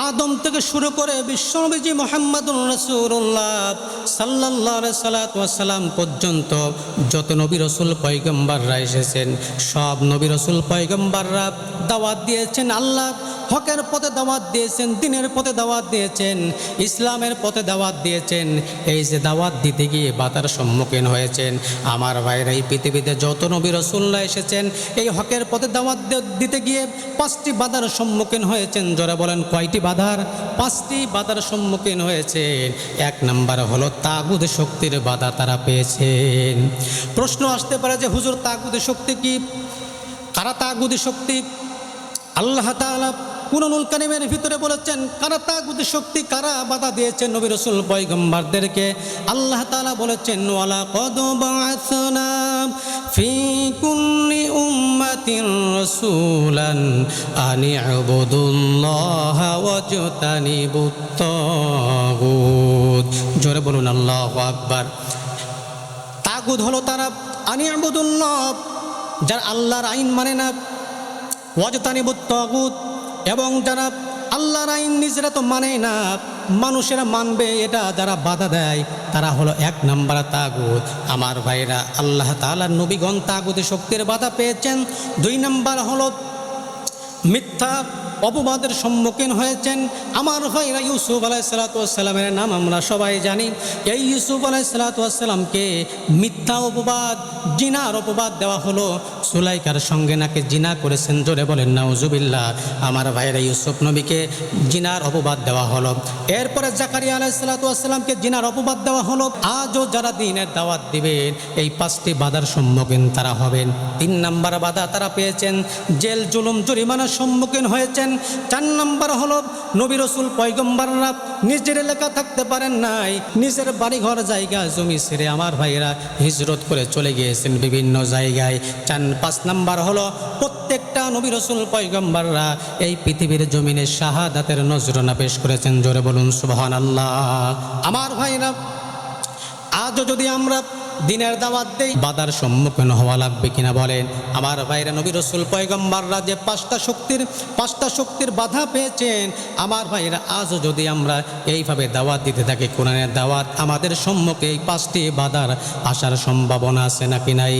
আদম থেকে শুরু করে বিশ্বনবী মুহাম্মদুর রাসূলুল্লাহ সাল্লাল্লাহু আলাইহি সাল্লাম পর্যন্ত যত নবী রাসূল পয়গম্বররা এসেছেন, সব নবী রাসূল পয়গম্বররা দাওয়াত দিয়েছেন, আল্লাহ হকের পথে দাওয়াত দিয়েছেন, দ্বীনের পথে দাওয়াত দিয়েছেন, ইসলামের পথে দাওয়াত দিয়েছেন। এই যে দাওয়াত দিতে গিয়ে বাধার সম্মুখীন হয়েছেন, আমার ভাইরা এই পৃথিবীতে যত নবী রাসূলরা এসেছেন এই হকের পথে দাওয়াত দিতে গিয়ে 5টি বাধার সম্মুখীন হয়েছেন। যারা বলেন কয়টি বাধার? 5টি বাধার সম্মুখীন হয়েছেন। 1 নম্বর হলো তাগুত শক্তির বাধা তারা পেয়েছেন। প্রশ্ন আসতে পারে যে হুজুর তাগুত শক্তি কি? কারা তাগুত শক্তি? আল্লাহ তাআলা কুরআনুল কারীমের ভিতরে বলেছেন কারা তাগুত শক্তি, কারা বাধা দিয়েছেন নবী রাসূল পয়গম্বরদেরকে। আল্লাহ তাআলা বলেছেন ওয়ালা কদ বা'আসনা ফি কুল্লি উম্মাতিন রাসূলান আনি ইবুদুল্লাহা ওয়াজতানিবুত তাগুত। জোরে বলুন আল্লাহু আকবার। তাগুত হলো তারা আনি ইবুদুল্লাহ, যারা আল্লাহর আইন মানে না, ওয়াজতানিবুত তাগুত, এবং যারা আল্লাহর আইন নিজেরা তো মানে না, মানুষেরা মানবে এটা যারা বাধা দেয় তারা হলো 1 নম্বর তাগুত। আমার ভাইরা, আল্লাহ তাআলার নবীগণ তাগুতে শক্তির বাধা পেয়েছেন। 2 নম্বর হলো মিথ্যা অপবাদের সম্মুখীন হয়েছেন। আমার ভাইরা, ইউসুফ আলাইহিস সালামের নাম আমরা সবাই জানি। এই ইউসুফ আলাইহিস সালামকে মিথ্যা অপবাদ, জিনার অপবাদ দেওয়া হলো। সুলাইকার সঙ্গে নাকি জিনা করেছেন, জোরে বলেন নাউজুবিল্লাহ। আমার ভাইরা, ইউসুফ নবীকে জিনার অপবাদ দেওয়া হলো। এরপরে জাকারিয়া আলাইহিস সালামকে জিনার অপবাদ দেওয়া হলো। আজও যারা দ্বীনের দাওয়াত দিবেন এই 5টি বাধার সম্মুখীন তারা হবেন। 3 নম্বর বাধা তারা পেয়েছেন, জেল জুলুম জরিমানার সম্মুখীন হয়েছেন। 4 নম্বর হলো নবী রাসূল পয়গম্বররা নিজের এলাকা থাকতে পারেন নাই, নিজের বাড়িঘর জায়গা জমি ছেড়ে আমার ভাইরা হিজরত করে চলে গিয়েছেন বিভিন্ন জায়গায়। 5 নম্বর হলো প্রত্যেকটা নবী রাসূল পয়গম্বররা এই পৃথিবীর জমিনে শাহাদাতের নজরানা পেশ করেছেন। জোরে বলুন সুবহানাল্লাহ। আমার ভাইরা, আজও যদি আমরা দ্বীনের দাওয়াত দেই বাধার সম্মুখীন হওয়া লাগবে কিনা বলেন? আমার ভাইরা, নবী রাসূল পয়গম্বররা যে 5টা শক্তির বাধা পেয়েছেন, আমার ভাইরা আজও যদি আমরা এইভাবে দাওয়াত দিতে থাকি, কোরআনের দাওয়াত, আমাদের সম্মুখে এই 5টি বাধার আসার সম্ভাবনা আছে নাকি নাই?